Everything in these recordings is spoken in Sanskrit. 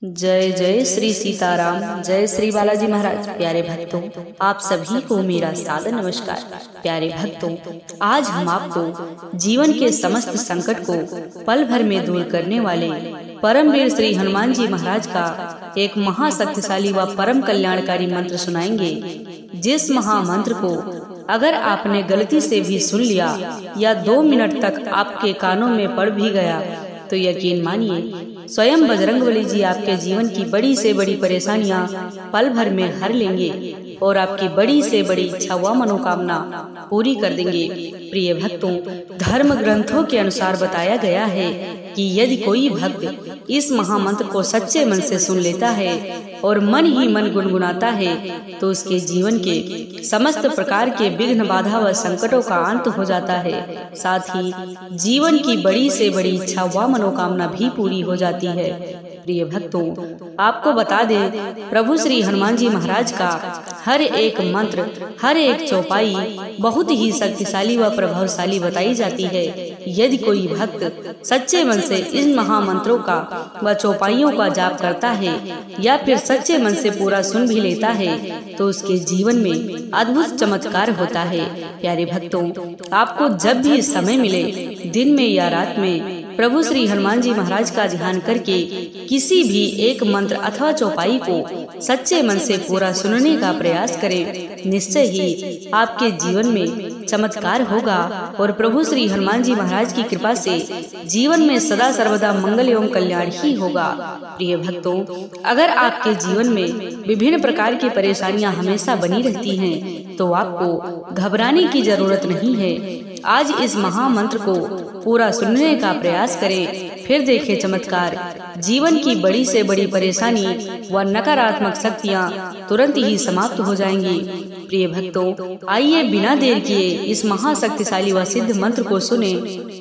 जय जय श्री सीताराम, जय श्री बालाजी महाराज। प्यारे भक्तों, आप सभी को मेरा सादर नमस्कार। प्यारे भक्तों, आज हम आपको जीवन के समस्त संकट को पल भर में दूर करने वाले परमवीर श्री हनुमान जी महाराज का एक महाशक्तिशाली व परम कल्याणकारी मंत्र सुनाएंगे। जिस महामंत्र को अगर आपने गलती से भी सुन लिया या 2 मिनट तक आपके कानों में पड़ भी गया तो यकीन मानिए स्वयं बजरंगबली जी आपके जीवन की बड़ी से बड़ी परेशानियां पल भर में हर लेंगे और आपकी बड़ी से बड़ी इच्छा व मनोकामना पूरी कर देंगे। प्रिय भक्तों, धर्म ग्रंथों के अनुसार बताया गया है कि यदि कोई भक्त इस महामंत्र को सच्चे मन से सुन लेता है और मन ही मन गुनगुनाता है तो उसके जीवन के समस्त प्रकार के विघ्न बाधा व संकटों का अंत हो जाता है। साथ ही जीवन की बड़ी से बड़ी इच्छा व मनोकामना भी पूरी हो जाती है। प्रिय भक्तों, आपको बता दें, प्रभु श्री हनुमान जी महाराज का हर एक मंत्र, हर एक चौपाई बहुत ही शक्तिशाली व प्रभावशाली बताई जाती है। यदि कोई भक्त सच्चे मन से इन महामंत्रों का व चौपाइयों का जाप करता है या फिर सच्चे मन से पूरा सुन भी लेता है तो उसके जीवन में अद्भुत चमत्कार होता है। प्यारे भक्तों, आपको जब भी समय मिले, दिन में या रात में, प्रभु श्री हनुमान जी महाराज का ध्यान करके किसी भी एक मंत्र अथवा चौपाई को सच्चे मन से पूरा सुनने का प्रयास करें। निश्चय ही आपके जीवन में चमत्कार होगा और प्रभु श्री हनुमान जी महाराज की कृपा से जीवन में सदा सर्वदा मंगल एवं कल्याण ही होगा। प्रिय भक्तों, अगर आपके जीवन में विभिन्न प्रकार की परेशानियां हमेशा बनी रहती हैं तो आपको घबराने की जरूरत नहीं है। आज इस महामंत्र को पूरा सुनने का प्रयास करें, फिर देखें चमत्कार। जीवन की बड़ी से बड़ी परेशानी व नकारात्मक शक्तियाँ तुरंत ही समाप्त हो जाएंगी। प्रिय भक्तों, आइए बिना देर किए इस महाशक्तिशाली व सिद्ध मंत्र को सुने।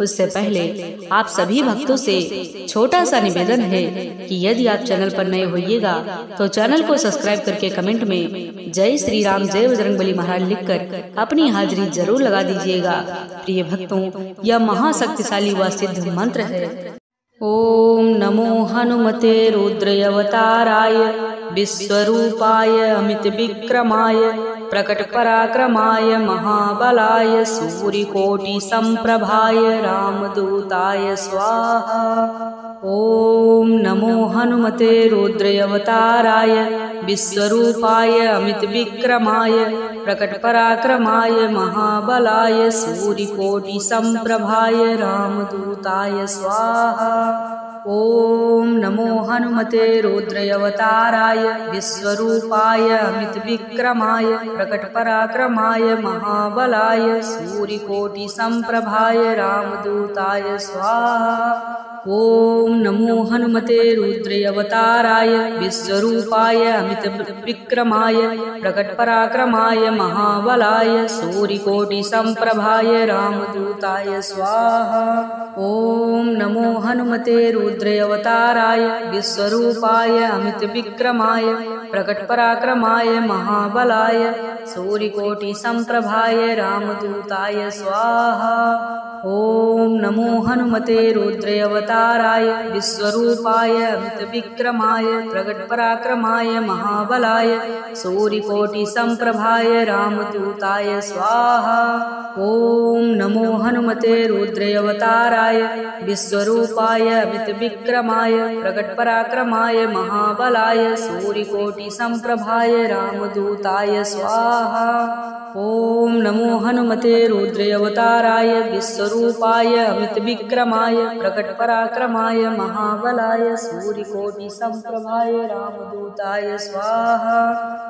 उससे पहले आप सभी भक्तों से छोटा सा निवेदन है कि यदि आप चैनल पर नए होइएगा तो चैनल को सब्सक्राइब करके कमेंट में जय श्री राम, जय बजरंगबली महाराज लिखकर अपनी हाजिरी जरूर लगा दीजिएगा। प्रिय भक्तों, यह महाशक्तिशाली व सिद्ध मंत्र है। ओम नमो हनुमते रुद्रयवताराय विश्वरूपाय अमित विक्रमाय प्रकट पराक्रमाय महाबलाय सूर्यकोटि संप्रभाय रामदूताय स्वाहा। ओम नमो हनुमते रुद्रयवताराय विश्वरूपाय अमित विक्रमाय प्रकट पराक्रमाय महाबलाय सूर्यकोटि संप्रभाय रामदूताय स्वाहा। ओम नमो हनुमते रुद्रयवताराय विश्वरूपाय अमित विक्रमाय प्रकट पराक्रमाय महाबलाय सूर्यकोटि संप्रभाय रामदूताय स्वाहा। ओम नमो हनुमते रुद्रयवताराय विश्वरूपाय अमित विक्रमाय प्रकट पराक्रमाय महाबलाय सूर्यकोटि संप्रभाय रामदूताय स्वाहा। ओम नमो हनुमते रुद्रयवताराय विश्वरूपाय अमित विक्रमाय प्रकट पराक्रमाय महाबलाय सूर्यकोटि संप्रभाय रामदूताय स्वाहा। ओम नमो हनुमते रुद्रयवताराय विश्वरूपाय अमित विक्रमाय प्रकट पराक्रमाय महाबलाय सूर्यकोटि संप्रभाय रामदूताय स्वाहा। ओम नमो हनुमते रुद्रयवताराय विश्वरूपाय अमित विक्रमाय प्रकट पराक्रमाय महाबलाय सूर्यकोटि संप्रभाय रामदूताय स्वाहा। ओम नमो हनुमते रुद्रयवताराय विश्वरूपाय अमित विक्रमाय प्रकट पराक्रमाय महाबलाय सूर्यकोटि संप्रभाय रामदूताय स्वाहा।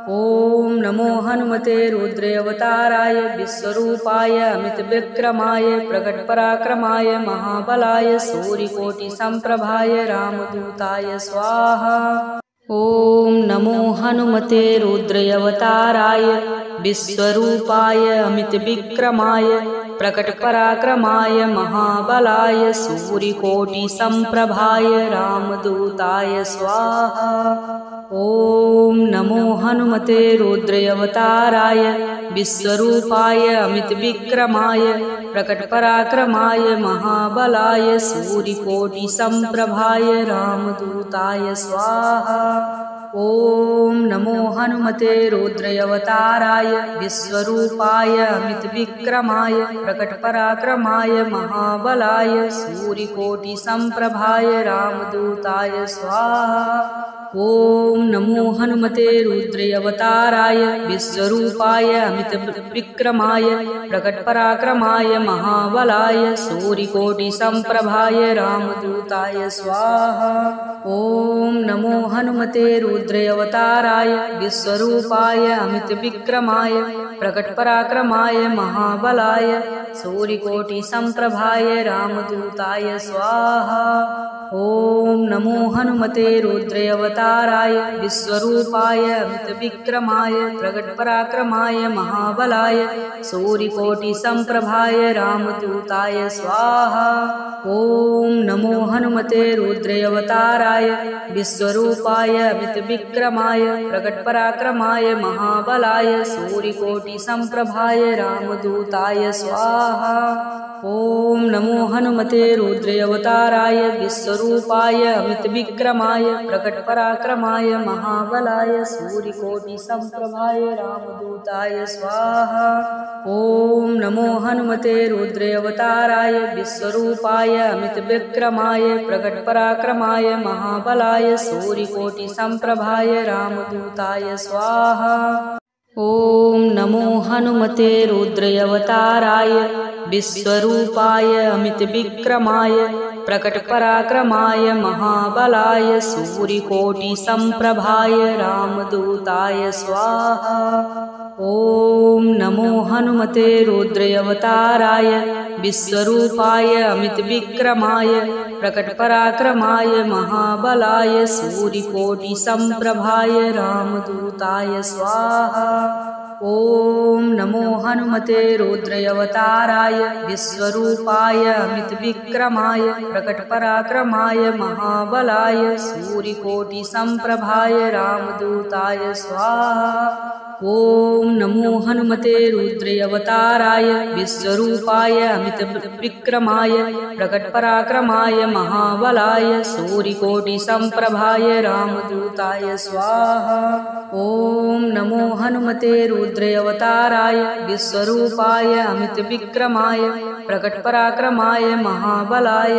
ओम नमो हनुमते रुद्रयवताराय विश्वरूपाय अमित विक्रमाय प्रकट पराक्रमाय महाबलाय सूर्यकोटि संप्रभाय रामदूताय स्वाहा। ओम नमो हनुमते रुद्रयवताराय विश्वरूपाय अमित विक्रमाय प्रकट पराक्रमाय महाबलाय सूर्यकोटि संप्रभाय रामदूताय स्वाहा। ओम नमो हनुमते रुद्रयवताराय विश्वरूपाय अमित विक्रमाय प्रकटपराक्रमाय महाबलाय सूर्यकोटिसम्प्रभाय रामदूताय स्वाहा। ॐ नमो हनुमते रुद्रावताराय विश्वरूपाय अमितविक्रमाय प्रकटपराक्रमाय महाबलाय सूर्यकोटिसम्प्रभाय रामदूताय स्वाहा। ॐ नमो हनुमते रुद्रावताराय विश्वरूपाय अमितविक्रमाय प्रकटपराक्रमाय महाबलाय सूर्यकोटिसम्प्रभाय रामदूताय स्वाहा। ॐ नमो हनुमते रुद्रावताराय विश्वरूपाय अमितविक्रमाय प्रकटपराक्रमाय महाबलाय सूर्यकोटिसम्प्रभाय रामदूताय स्वाहा। ॐ नमो हनुमते रुद्रावताराय विश्वरूपाय अमितविक्रमाय प्रकटपराक्रमाय महाबलाय सूर्यकोटिसम्प्रभाय रामदूताय स्वाहा। ॐ नमो हनुमते रुद्रावताराय विश्वरूपाय अमितविक्रमाय प्रकटपराक्रमाय महाबलाय सूर्यकोटिसम्प्रभाय रामदूताय स्वाहा। ॐ नमो हनुमते रुद्रावताराय विश्वरूपाय अमितविक्रमाय प्रकटपराक्रमाय महाबलाय सूर्यकोटिसम्प्रभाय रामदूताय स्वाहा। ॐ नमो हनुमते रुद्रावताराय विश्वरूपाय अमितविक्रमाय प्रकटपराक्रमाय महाबलाय सूर्यकोटिसम्प्रभाय रामदूताय स्वाहा। ॐ नमो हनुमते रुद्रावताराय विश्वरूपाय अमितविक्रमाय प्रकटपराक्रमाय महाबलाय सूर्यकोटिसम्प्रभाय रामदूताय स्वाहा। ॐ नमो हनुमते रुद्रावताराय विश्वरूपाय अमितविक्रमाय प्रकटपराक्रमाय महाबलाय सूर्यकोटिसम्प्रभाय रामदूताय स्वाहा। ॐ नमो हनुमते रुद्रावताराय विश्वरूपाय अमितविक्रमाय प्रकटपराक्रमाय महाबलाय सूर्यकोटिसम्प्रभाय रामदूताय स्वाहा। ॐ नमो हनुमते रुद्रावताराय विश्वरूपाय अमितविक्रमाय प्रकटपराक्रमाय महाबलाय सूर्यकोटिसम्प्रभाय रामदूताय स्वाहा। ॐ नमो हनुमते रुद्रावताराय विश्वरूपाय अमितविक्रमाय प्रकटपराक्रमाय महाबलाय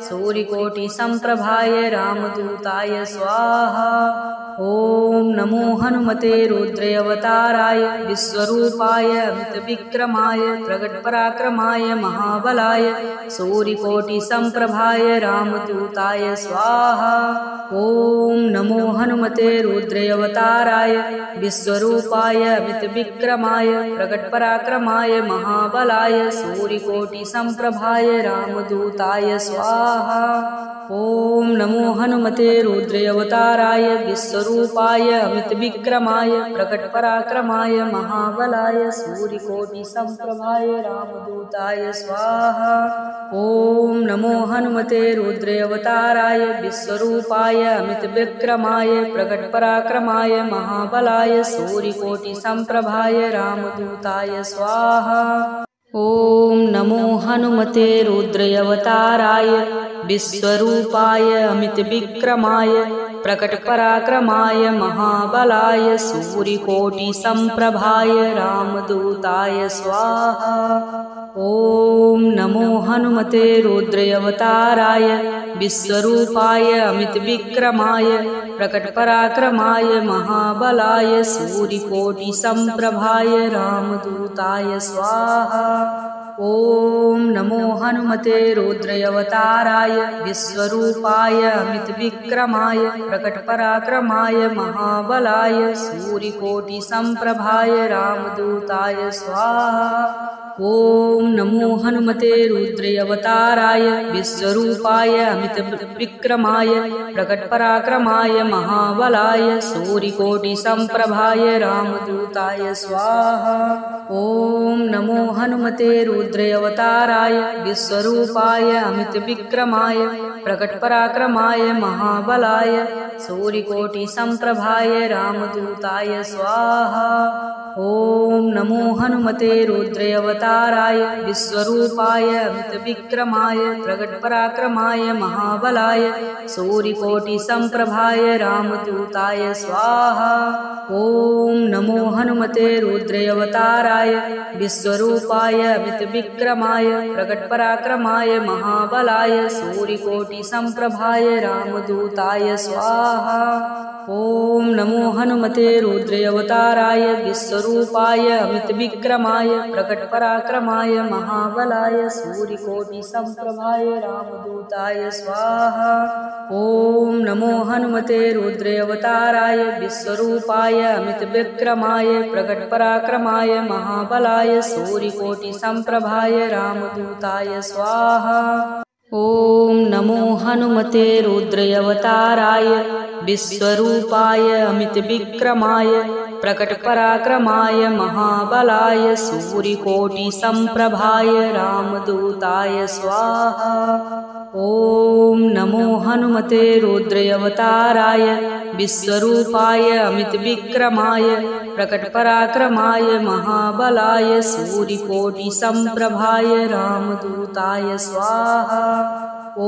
सूर्यकोटिसम्प्रभाय रामदूताय स्वाहा। ॐ नमो हनुमते रुद्रावताराय विश्वरूपाय अमितविक्रमाय प्रकटपराक्रमाय महाबलाय सूर्यकोटिसम्प्रभाय रामदूताय स्वाहा। ॐ नमो हनुमते रुद्रावताराय विश्वरूपाय अमितविक्रमाय प्रकटपराक्रमाय महाबलाय सूर्यकोटिसम्प्रभाय रामदूताय स्वाहा। ॐ नमो हनुमते रुद्रावताराय विश्वरूपाय अमितविक्रमाय प्रकटपराक्रमाय महाबलाय सूर्यकोटिसम्प्रभाय रामदूताय स्वाहा। ॐ नमो हनुमते रुद्रावताराय विश्वरूपाय अमितविक्रमाय प्रकटपराक्रमाय महाबलाय सूर्यकोटिसम्प्रभाय रामदूताय स्वाहा। ॐ नमो हनुमते रुद्रावताराय विश्वरूपाय अमितविक्रमाय प्रकटपराक्रमाय महाबलाय सूर्यकोटिसम्प्रभाय रामदूताय स्वाहा। ॐ नमो हनुमते रुद्रावताराय विश्वरूपाय अमितविक्रमाय प्रकटपराक्रमाय महाबलाय सूर्यकोटिसम्प्रभाय रामदूताय स्वाहा। ॐ नमो हनुमते रुद्रावताराय विश्वरूपाय अमितविक्रमाय प्रकटपराक्रमाय महाबलाय सूर्यकोटिसम्प्रभाय रामदूताय स्वाहा। ॐ नमो हनुमते रुद्रावताराय विश्वरूपाय अमितविक्रमाय प्रकटपराक्रमाय महाबलाय सूर्यकोटिसम्प्रभाय रामदूताय स्वाहा। ॐ नमो हनुमते रुद्रावताराय विश्वरूपाय अमितविक्रमाय प्रकटपराक्रमाय महाबलाय सूर्यकोटिसम्प्रभाय रामदूताय स्वाहा। ॐ नमो हनुमते रुद्रावताराय विश्वरूपाय अमितविक्रमाय प्रगटपराक्रमाय महाबलाय सूर्यकोटिसम्प्रभाय रामदूताय स्वाहा। ॐ नमो हनुमते रुद्रावताराय विश्वरूपाय अमितविक्रमाय प्रगटपराक्रमाय महाबलाय सूर्यकोटिसम्प्रभाय रामदूताय स्वाहा। ॐ नमो हनुमते रुद्रावताराय विश्वरूपाय अमितविक्रमाय प्रकटपराक्रमाय महाबलाय सूर्यकोटिसम्प्रभाय रामदूताय स्वाहा। ॐ नमो हनुमते रुद्रावताराय विश्वरूपाय अमितविक्रमाय प्रकटपराक्रमाय महाबलाय सूर्यकोटिसम्प्रभाय रामदूताय स्वाहा। ॐ नमो हनुमते रुद्रावताराय विश्वरूपाय अमितविक्रमाय प्रकटपराक्रमाय महाबलाय सूर्यकोटिसम्प्रभाय रामदूताय स्वाहा। ॐ नमो हनुमते रुद्रावताराय विश्वरूपाय अमितविक्रमाय प्रकटपराक्रमाय महाबलाय सूर्यकोटिसम्प्रभाय रामदूताय स्वाहा। ॐ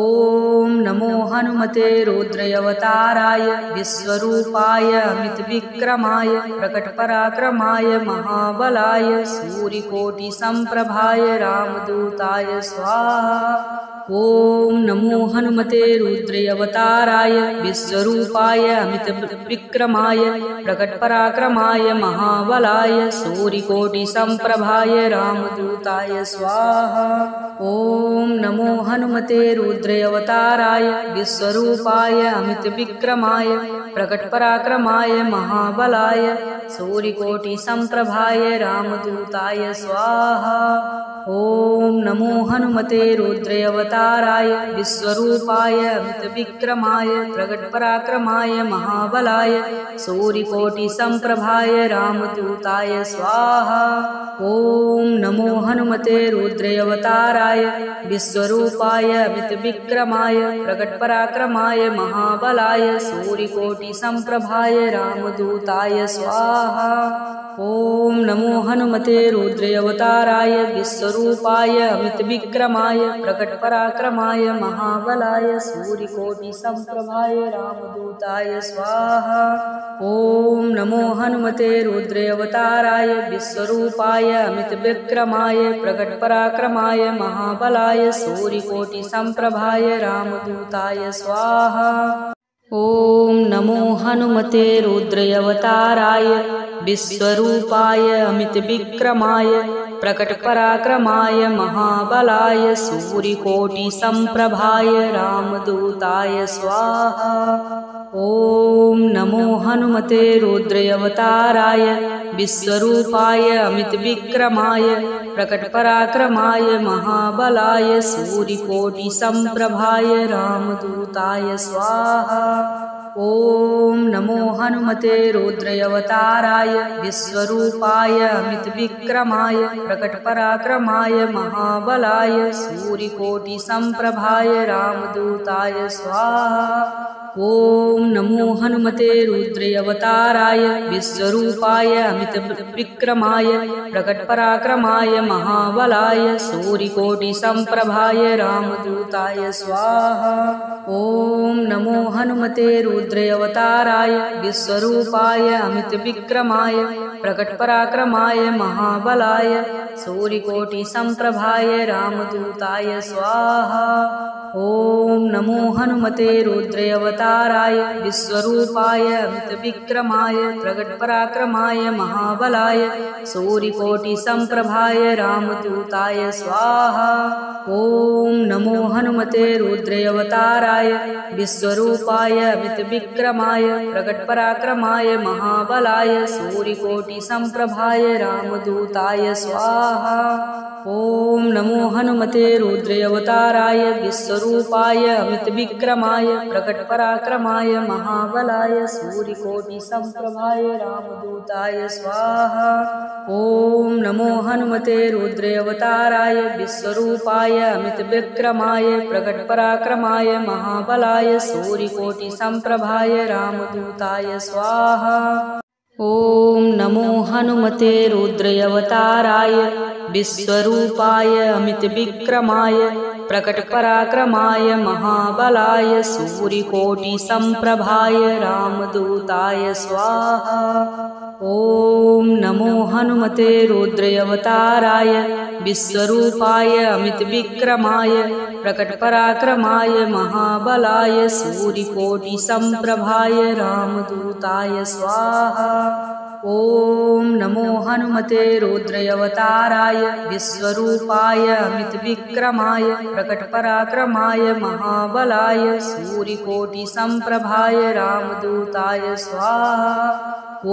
नमो हनुमते रुद्रावताराय विश्वरूपाय अमितविक्रमाय प्रकटपराक्रमाय महाबलाय सूर्यकोटिसम्प्रभाय रामदूताय स्वाहा। ॐ नमो हनुमते रुद्रावताराय विश्वरूपाय अमितविक्रमाय प्रकटपराक्रमाय महाबलाय सूर्यकोटिसम्प्रभाय रामदूताय स्वाहा। ॐ नमो हनुमते रुद्रावताराय विश्वरूपाय अमितविक्रमाय प्रकटपराक्रमाय महाबलाय सूर्यकोटिसम्प्रभाय रामदूताय स्वाहा। ॐ नमो हनुमते रुद्रावताराय विश्वरूपाय अमितविक्रमाय प्रकटपराक्रमाय महाबलाय सूर्यकोटिसम्प्रभाय रामदूताय स्वाहा। ॐ नमो हनुमते रुद्रावताराय विश्वरूपाय अमितविक्रमाय प्रकटपराक्रमाय महाबलाय सूर्यकोटिसम्प्रभाय रामदूताय स्वाहा। ॐ नमो हनुमते रुद्रावताराय विश्वरूपाय अमितविक्रमाय प्रकटपराक्रमाय महाबलाय सूर्यकोटिसम्प्रभाय रामदूताय स्वाहा। ॐ नमो हनुमते रुद्रावताराय विश्वरूपाय अमितविक्रमाय प्रकटपराक्रमाय महाबलाय सूर्यकोटिसम्प्रभाय रामदूताय स्वाहा। ॐ नमो हनुमते रुद्रावताराय विश्वरूपाय अमितविक्रमाय प्रकटपराक्रमाय महाबलाय सूर्यकोटिसम्प्रभाय रामदूताय स्वाहा। ॐ नमो हनुमते रुद्रावताराय विश्वरूपाय अमितविक्रमाय प्रकटपराक्रमाय महाबलाय सूर्यकोटिसम्प्रभाय रामदूताय स्वाहा। ॐ नमो हनुमते रुद्रावताराय विश्वरूपाय अमितविक्रमाय प्रकटपराक्रमाय महाबलाय सूर्यकोटिसम्प्रभाय रामदूताय स्वाहा। ॐ नमो हनुमते रुद्रावताराय विश्वरूपाय अमितविक्रमाय प्रकटपराक्रमाय महाबलाय सूर्यकोटिसम्प्रभाय रामदूताय स्वाहा। ॐ नमो हनुमते रुद्रावताराय विश्वरूपाय अमितविक्रमाय प्रकटपराक्रमाय महाबलाय सूर्यकोटिसम्प्रभाय रामदूताय स्वाहा। ॐ नमो हनुमते रुद्रावताराय विश्वरूपाय अमितविक्रमाय प्रकटपराक्रमाय महाबलाय सूर्यकोटिसम्प्रभाय रामदूताय स्वाहा। ॐ नमो हनुमते रुद्रावताराय विश्वरूपाय अमितविक्रमाय प्रकटपराक्रमाय महाबलाय सूर्यकोटिसम्प्रभाय रामदूताय स्वाहा। स्वाहा। ॐ नमो हनुमते रुद्रावताराय विश्वरूपाय अमितविक्रमाय प्रकटपराक्रमाय महाबलाय सूर्यकोटिसमप्रभाय रामदूताय स्वाहा। ॐ नमो हनुमते रुद्रावताराय विश्वरूपाय अमितविक्रमाय प्रकटपराक्रमाय महाबलाय सूर्यकोटिसमप्रभाय रामदूताय स्वाहा। ॐ नमो हनुमते रुद्रावताराय विश्वरूपाय अमितविक्रमाय प्रकटपराक्रमाय महाबलाय सूर्यकोटिसमप्रभाय रामदूताय स्वाहा। ॐ नमो हनुमते रुद्रावताराय विश्वरूपाय अमितविक्रमाय प्रकटपराक्रमाय महाबलाय सूर्यकोटिसमप्रभाय रामदूताय स्वाहा। ॐ नमो हनुमते रुद्रावताराय विश्वरूपाय अमितविक्रमाय प्रकटपराक्रमाय महाबलाय सूर्यकोटिसमप्रभाय रामदूताय स्वाहा। ॐ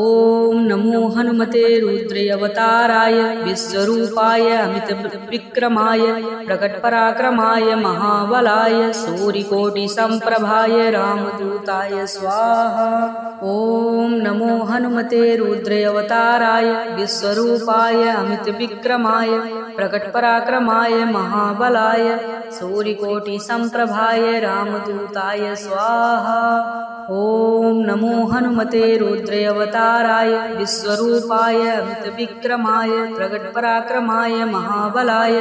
नमो हनुमते रुद्रावताराय विश्वरूपाय अमितविक्रमाय प्रकटपराक्रमाय महाबलाय सूर्यकोटिसमप्रभाय रामदूताय स्वाहा। ॐ नमो हनुमते रुद्रावताराय विश्वरूपाय अमितविक्रमाय प्रकटपराक्रमाय महाबलाय सूर्यकोटिसमप्रभाय रामदूताय स्वाहा। ॐ नमो हनुमते रुद्रावताराय विश्वरूपाय अमितविक्रमाय प्रकटपराक्रमाय महाबलाय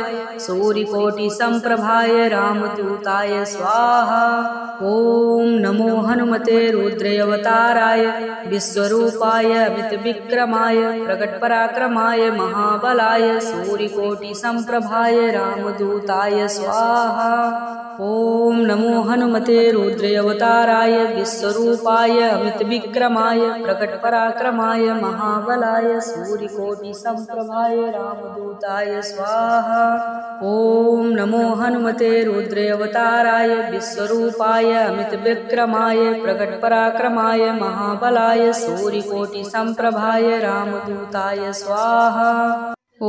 सूर्यकोटिसमप्रभाय रामदूताय स्वाहा। ॐ नमो हनुमते रुद्रावताराय विश्वरूपाय अमितविक्रमाय प्रकटपराक्रमाय महाबलाय सूर्यकोटिसमप्रभाय रामदूताय स्वाहा। ॐ नमो हनुमते रुद्रावताराय विश्वरूपाय अमितविक्रमाय प्रकटपराक्रमाय महाबलाय सूर्यकोटिसमप्रभाय रामदूताय स्वाहा। ॐ नमो हनुमते रुद्रावताराय विश्वरूपाय अमितविक्रमाय प्रकटपराक्रमाय महाबलाय सूर्यकोटिसमप्रभाय रामदूताय स्वाहा। ॐ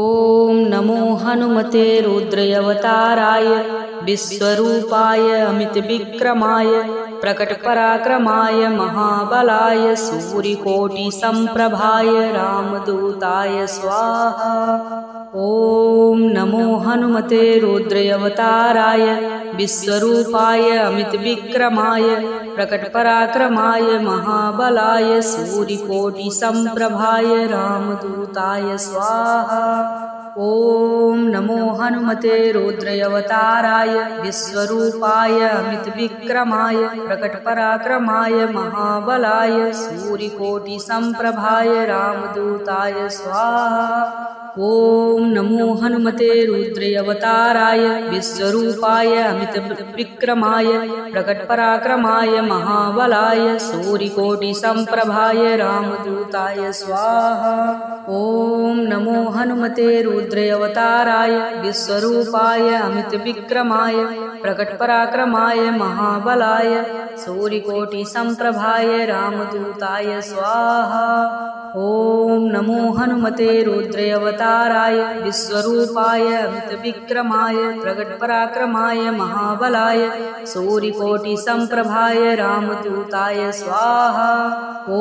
नमो हनुमते रुद्रावताराय विश्वरूपाय अमितविक्रमाय प्रकटपराक्रमाय महाबलाय सूर्यकोटिसमप्रभाय रामदूताय स्वाहा। ॐ नमो हनुमते रुद्रावताराय विश्वरूपाय अमितविक्रमाय प्रकटपराक्रमाय महाबलाय सूर्यकोटिसमप्रभाय रामदूताय स्वाहा। ॐ नमो हनुमते रुद्रावताराय विश्वरूपाय अमितविक्रमाय प्रकटपराक्रमाय महाबलाय सूर्यकोटिसमप्रभाय रामदूताय स्वाहा। ॐ नमो हनुमते रुद्रावताराय विश्वरूपाय अमितविक्रमाय प्रकटपराक्रमाय महाबलाय सूर्यकोटिसमप्रभाय रामदूताय स्वाहा। ॐ नमो हनुमते रुद्रावताराय विश्वरूपाय अमितविक्रमाय प्रकटपराक्रमाय महाबलाय सूर्यकोटिसमप्रभाय रामदूताय स्वाहा। ॐ नमो हनुमते रुद्रावताराय विश्वरूपाय अमितविक्रमाय प्रकटपराक्रमाय महाबलाय सूर्यकोटिसमप्रभाय रामदूताय स्वाहा। ॐ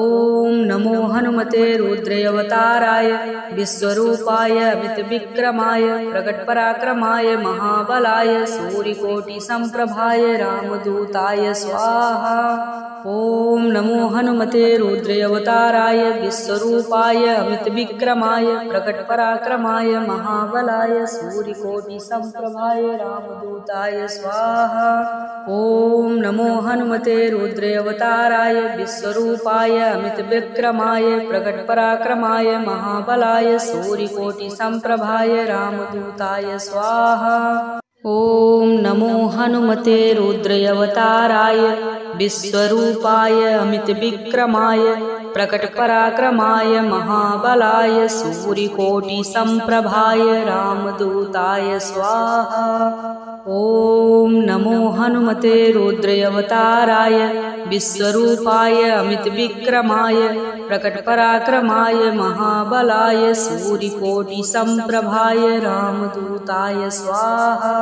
नमो हनुमते रुद्रावताराय विश्वरूपाय अमितविक्रमाय प्रकटपराक्रमाय महाबलाय सूर्यकोटिसमप्रभाय रामदूताय स्वाहा। ॐ नमो हनुमते रुद्रावताराय विश्वरूपाय अमितविक्रमाय प्रकटपराक्रमाय महाबलाय सूर्यकोटिसमप्रभाय रामदूताय स्वाहा। ॐ नमो हनुमते रुद्रावताराय विश्वरूपाय अमितविक्रमाय प्रकटपराक्रमाय महाबलाय सूर्यकोटिसमप्रभाय रामदूताय स्वाहा। ॐ नमो हनुमते रुद्रावताराय विश्वरूपाय अमितविक्रमाय प्रकटपराक्रमाय महाबलाय सूर्यकोटिसमप्रभाय रामदूताय स्वाहा। ॐ नमो हनुमते रुद्रावताराय विश्वरूपाय अमितविक्रमाय प्रकटपराक्रमाय महाबलाय सूर्यकोटिसम्प्रभाय रामदूताय स्वाहा।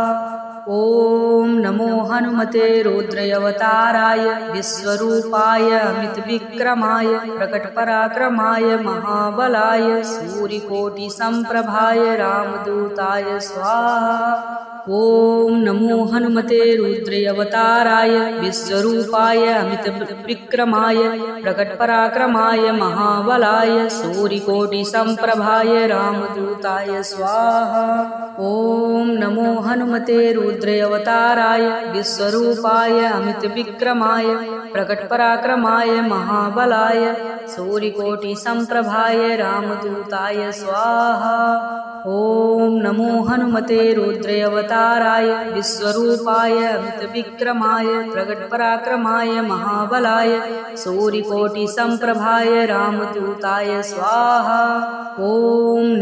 ॐ नमो हनुमते रुद्रावताराय विश्वरूपाय अमितविक्रमाय प्रकटपराक्रमाय महाबलाय सूर्यकोटिसम्प्रभाय रामदूताय स्वाहा। ॐ नमो हनुमते रुद्रावताराय विश्वरूपाय अमितविक्रमाय प्रकटपराक्रमाय महाबलाय सूर्यकोटिसम्प्रभाय रामदूताय स्वाहा। ॐ नमो हनुमते रुद्रावताराय विश्वरूपाय अमितविक्रमाय प्रकटपराक्रमाय महाबलाय सूर्यकोटिसम्प्रभाय रामदूताय स्वाहा। ॐ नमो हनुमते रुद्रावताराय विश्वरूपाय अमितविक्रमाय प्रकटपराक्रमाय महाबलाय सूर्यकोटिसम्प्रभाय रामदूताय स्वाहा। ॐ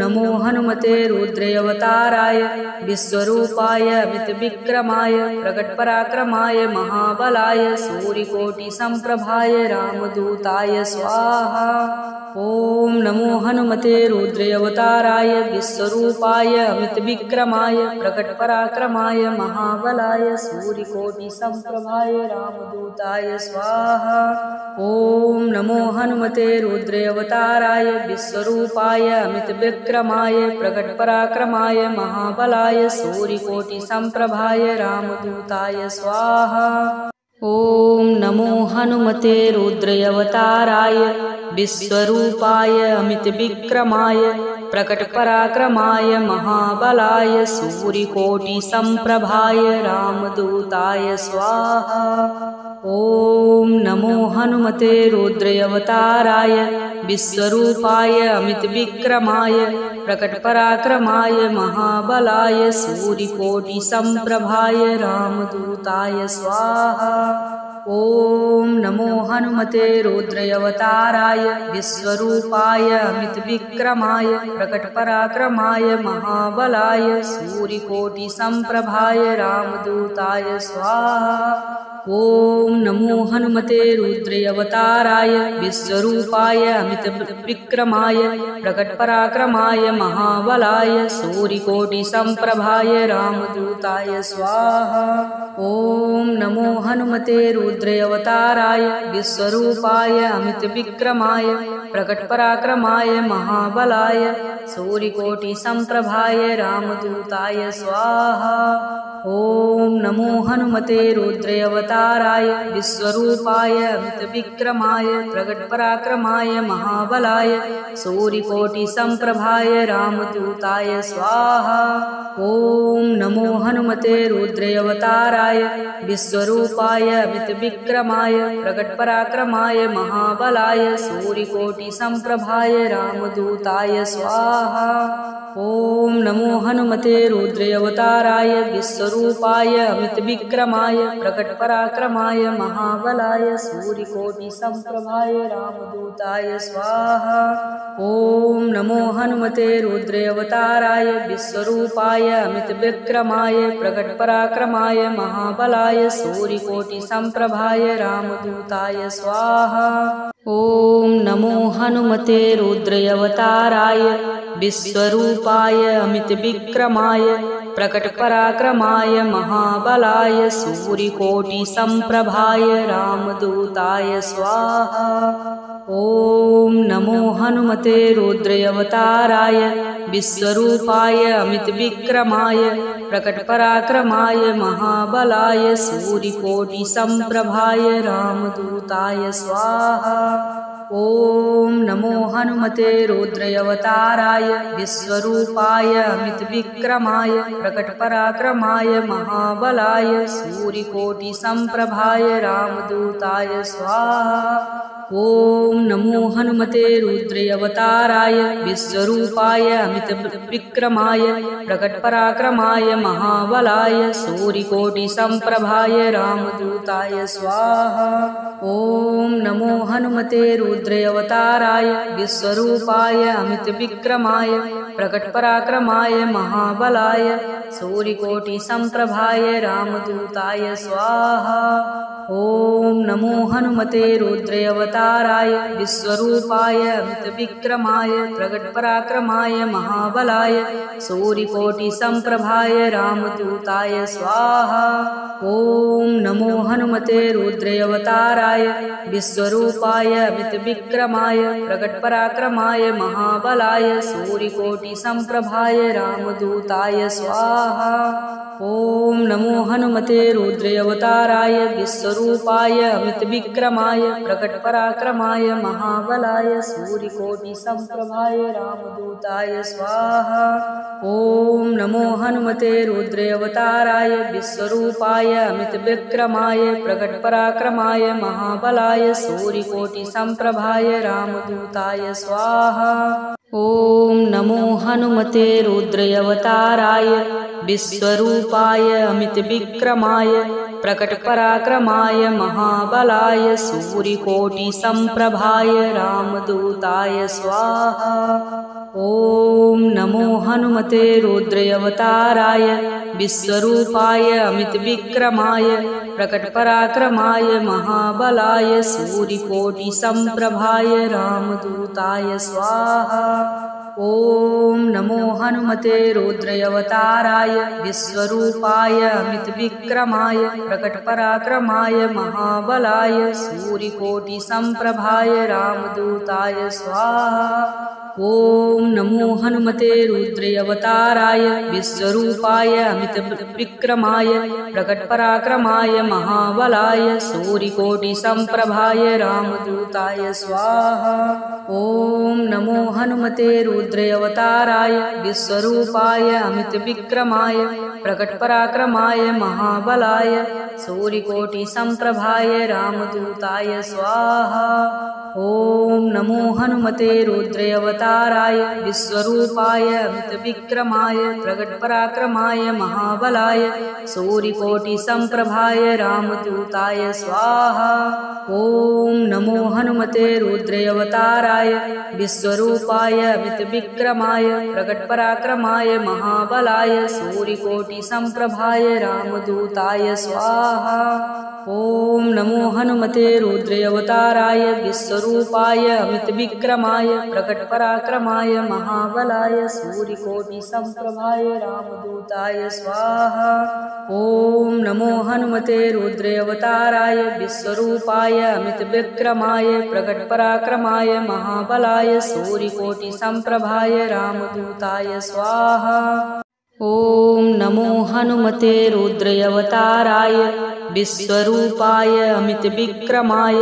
नमो हनुमते रुद्रावताराय विश्वरूपाय अमितविक्रमाय प्रकटपराक्रमाय महाबलाय सूर्यकोटिसम्प्रभाय रामदूताय स्वाहा। ॐ नमो हनुमते रुद्रावताराय विश्वरूपाय अमितविक्रमाय प्रकटपराक्रमाय महाबलाय सूर्यकोटिसम्प्रभाय रामदूताय स्वाहा। ॐ नमो हनुमते रुद्रावताराय विश्वरूपाय अमितविक्रमाय प्रकटपराक्रमाय महाबलाय सूर्यकोटिसम्प्रभाय रामदूताय स्वाहा। ॐ नमो हनुमते रुद्रावताराय विश्वरूपाय अमितविक्रमाय प्रकटपराक्रमाय महाबलाय सूर्यकोटिसम्प्रभाय रामदूताय स्वाहा। ॐ नमो हनुमते रुद्रावताराय विश्वरूपाय अमितविक्रमाय प्रकटपराक्रमाय महाबलाय सूर्यकोटिसम्प्रभाय रामदूताय स्वाहा। ॐ नमो हनुमते रुद्रावताराय विश्वरूपाय अमितविक्रमाय प्रकटपराक्रमाय महाबलाय सूर्यकोटिसम्प्रभाय रामदूताय स्वाहा। ॐ नमो हनुमते रुद्रावताराय विश्वरूपाय अमितविक्रमाय प्रकटपराक्रमाय महाबलाय सूर्यकोटिसम्प्रभाय रामदूताय स्वाहा। ॐ नमो हनुमते रुद्रावताराय विश्वरूपाय अमितविक्रमाय प्रकटपराक्रमाय महाबलाय सूर्यकोटिसम्प्रभाय रामदूताय स्वाहा। ॐ नमो हनुमते रुद्रावताराय विश्वरूपाय अमितविक्रमाय प्रकटपराक्रमाय महाबलाय सूर्यकोटिसम्प्रभाय रामदूताय स्वाहा। ॐ नमो हनुमते रुद्रावताराय विश्वरूपाय अमितविक्रमाय प्रकटपराक्रमाय महाबलाय सूर्यकोटिसम्प्रभाय रामदूताय स्वाहा। ॐ नमो हनुमते रुद्रावताराय विश्वरूपाय अमितविक्रमाय प्रकटपराक्रमाय महाबलाय सूर्यकोटिसम्प्रभाय रामदूताय स्वाहा। ॐ नमो हनुमते रुद्रावताराय विश्वरूपाय अमितविक्रमाय प्रकटपराक्रमाय महाबलाय सूर्यकोटिसम्प्रभाय रामदूताय स्वाहा। ॐ नमो हनुमते रुद्रावताराय विश्वरूपाय अमितविक्रमाय प्रकटपराक्रमाय महाबलाय सूर्यकोटिसम्प्रभाय रामदूताय स्वाहा। ॐ नमो हनुमते रुद्रावताराय विश्वरूपाय अमितविक्रमाय प्रकटपराक्रमाय महाबलाय सूर्यकोटिसम्प्रभाय रामदूताय स्वाहा। ॐ नमो हनुमते रुद्रावताराय विश्वरूपाय अमितविक्रमाय प्रकटपराक्रमाय महाबलाय सूर्यकोटिसम्प्रभाय रामदूताय स्वाहा। ॐ नमो हनुमते रुद्रावताराय विश्वरूपाय अमितविक्रमाय प्रकटपराक्रमाय महाबलाय सूर्यकोटिसम्प्रभाय रामदूताय स्वाहा। ॐ नमो हनुमते रुद्रावताराय विश्वरूपाय अमितविक्रमाय प्रकटपराक्रमाय महाबलाय सूर्यकोटिसम्प्रभाय रामदूताय स्वाहा। ॐ नमो हनुमते रुद्रावताराय विश्वरूपाय अमितविक्रमाय प्रकटपराक्रमाय महाबलाय सूर्यकोटिसम्प्रभाय रामदूताय स्वाहा। ॐ नमो हनुमते रुद्रावताराय विश्वरूपाय अमितविक्रमाय प्रकटपराक्रमाय महाबलाय सूर्यकोटिसम्प्रभाय रामदूताय स्वाहा। ॐ नमो हनुमते रुद्रावताराय विश्वरूपाय अमितविक्रमाय प्रकटपराक्रमाय महाबलाय सूर्यकोटिसम्प्रभाय रामदूताय स्वाहा। ॐ नमो हनुमते रुद्रावताराय विश्वरूपाय अमितविक्रमाय प्रकटपराक्रमाय महाबलाय सूर्यकोटिसम्प्रभाय रामदूताय स्वाहा। ॐ नमो हनुमते रुद्रावताराय विश्वरूपाय अमितविक्रमाय प्रकटपराक्रमाय महाबलाय सूर्यकोटिसम्प्रभाय रामदूताय स्वाहा। ॐ नमो हनुमते रुद्रावताराय विश्वरूपाय अमितविक्रमाय प्रकटपराक्रमाय महाबलाय सूर्यकोटिसम्प्रभाय रामदूताय स्वाहा। ॐ नमो हनुमते रुद्रावताराय विश्वरूपाय अमितविक्रमाय प्रकटपराक्रमाय महाबलाय सूर्यकोटिसम्प्रभाय रामदूताय स्वाहा। ॐ नमो हनुमते रुद्रावताराय विश्वरूपाय अमितविक्रमाय प्रकटपराक्रमाय महाबलाय सूर्यकोटिसम्प्रभाय रामदूताय स्वाहा। ॐ नमो हनुमते रुद्रावताराय विश्वरूपाय अमितविक्रमाय प्रकटपराक्रमाय महाबलाय सूर्यकोटिसम्प्रभाय रामदूताय स्वाहा। ॐ नमो हनुमते रुद्रावताराय विश्वरूपाय अमितविक्रमाय प्रकटपराक्रमाय महाबलाय सूर्यकोटिसम्प्रभाय रामदूताय स्वाहा। ॐ नमो हनुमते रुद्रावताराय विश्वरूपाय अमितविक्रमाय प्रकटपराक्रमाय महाबलाय सूर्यकोटिसम्प्रभाय रामदूताय स्वाहा। ॐ नमो हनुमते रुद्रावताराय विश्वरूपाय अमितविक्रमाय प्रकटपराक्रमाय महाबलाय सूर्यकोटिसम्प्रभाय रामदूताय स्वाहा। ॐ नमो हनुमते रुद्रावताराय विश्वरूपाय अमितविक्रमाय प्रकटपराक्रमाय महाबलाय सूर्यकोटिसम्प्रभाय रामदूताय स्वाहा। ॐ नमो हनुमते रुद्रावताराय विश्वरूपाय अमितविक्रमाय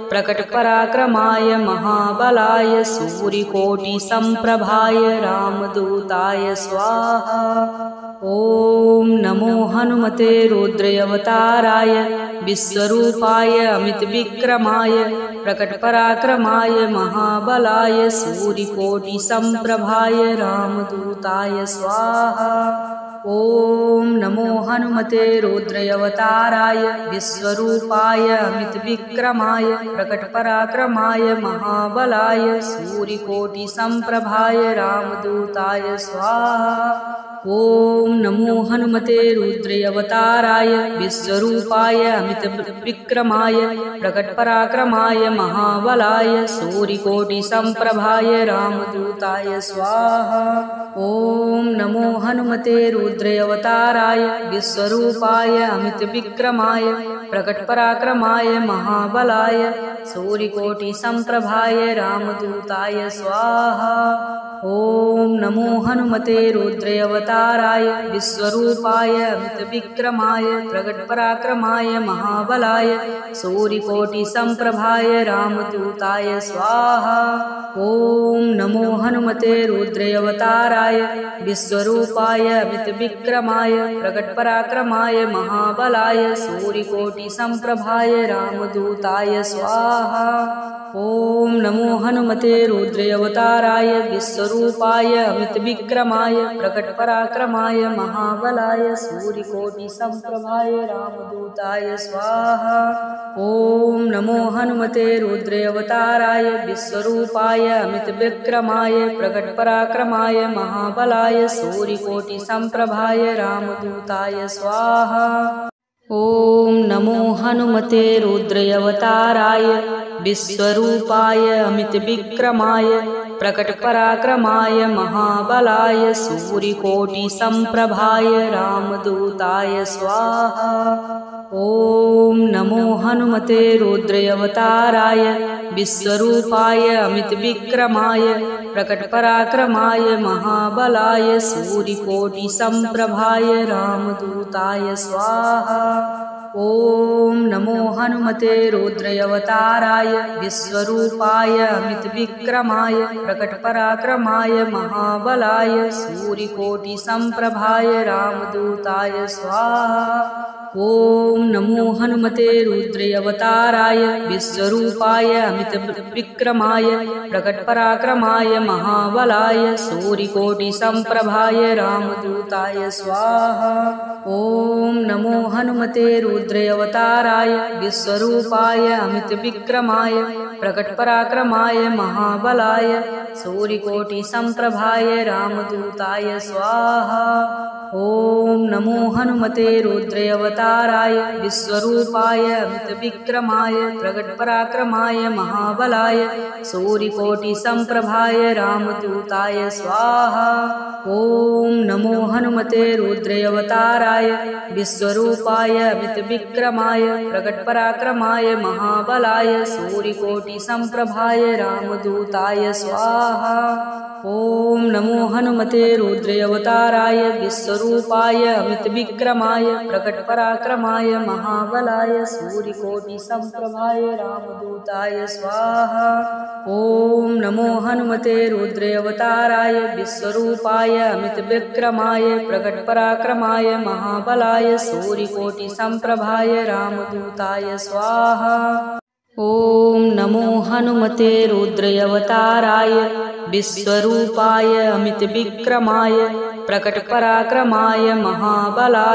प्रकटपराक्रमाय महाबलाय सूर्यकोटिसम्प्रभाय रामदूताय स्वाहा। ॐ नमो हनुमते रुद्रावताराय विश्वरूपाय अमितविक्रमाय प्रकटपराक्रमाय महाबलाय सूर्यकोटिसम्प्रभाय रामदूताय स्वाहा। ॐ नमो हनुमते रुद्रावताराय विश्वरूपाय अमितविक्रमाय प्रकटपराक्रमाय महाबलाय सूर्यकोटिसम्प्रभाय रामदूताय स्वाहा। ॐ नमो हनुमते रुद्रावताराय विश्वरूपाय अमितविक्रमाय प्रकटपराक्रमाय महाबलाय सूर्यकोटिसम्प्रभाय रामदूताय स्वाहा। ॐ नमो हनुमते रुद्रावताराय विश्वरूपाय अमितविक्रमाय प्रकटपराक्रमाय महाबलाय सूर्यकोटिसम्प्रभाय रामदूताय स्वाहा। ॐ नमो हनुमते रुद्रावताराय विश्वरूपाय अमितविक्रमाय प्रकटपराक्रमाय महाबलाय सूर्यकोटिसम्प्रभाय रामदूताय स्वाहा। ॐ नमो हनुमते रुद्रावताराय विश्वरूपाय अमितविक्रमाय प्रकटपराक्रमाय महाबलाय सूर्यकोटिसम्प्रभाय रामदूताय स्वाहा। ओम नमो हनुमते रुद्रावताराय विश्वरूपाय अमितविक्रमाय प्रकटपराक्रमाय महाबलाय सूर्यकोटिसमप्रभाय रामदूताय स्वाहा। ओम नमो हनुमते रुद्रावताराय विश्वरूपाय अमितविक्रमाय प्रकटपराक्रमाय महाबलाय सूर्यकोटिसमप्रभाय रामदूताय स्वाहा। ओम नमो हनुमते रुद्रावताराय विश्वरूपाय अमितविक्रमाय प्रकटपराक्रमाय महाबलाय सूर्यकोटिसमप्रभाय रामदूताय स्वाहा। ओम नमो हनुमते रुद्रावताराय विश्वरूपाय अमितविक्रमाय प्रकटपराक्रमाय महाबलाय सूर्यकोटिसमप्रभाय रामदूताय स्वाहा। ओम नमो हनुमते रुद्रावताराय विश्वरूपाय अमितविक्रमाय प्रकटपराक्रमाय महाबलाय सूर्यकोटिसमप्रभाय रामदूताय स्वाहा। ओम नमो हनुमते रुद्रावताराय विश्वरूपाय अमितविक्रमाय प्रकटपराक्रमाय महाबलाय सूर्यकोटिसमप्रभाय रामदूताय स्वाहा। ओम नमो हनुमते रुद्रावताराय विश्वरूपाय अमितविक्रमाय प्रकटपराक्रमाय महाबलाय सूर्यकोटिसमप्रभाय रामदूताय स्वाहा। ओम नमो हनुमते रुद्रावताराय विश्वरूपाय अमितविक्रमाय प्रकटपराक्रमाय महाबलाय सूर्यकोटिसमप्रभाय रामदूताय स्वाहा। ओम नमो हनुमते रुद्रावताराय विश्वरूपाय अमितविक्रमाय प्रकटपराक्रमाय महाबलाय सूर्यकोटिसमप्रभाय रामदूताय स्वाहा। ओम नमो हनुमते रुद्रावताराय विश्वरूपाय अमितविक्रमाय प्रकटपराक्रमाय महाबलाय सूर्यकोटिसमप्रभाय रामदूताय स्वाहा। ओम नमो हनुमते रुद्रावताराय विश्वरूपाय अमितविक्रमाय प्रकटपराक्रमाय महाबलाय सूर्यकोटिसमप्रभाय रामदूताय स्वाहा। ओम नमो हनुमते रुद्रावताराय विश्वरूपाय अमितविक्रमाय प्रकटपराक्रमाय महाबलाय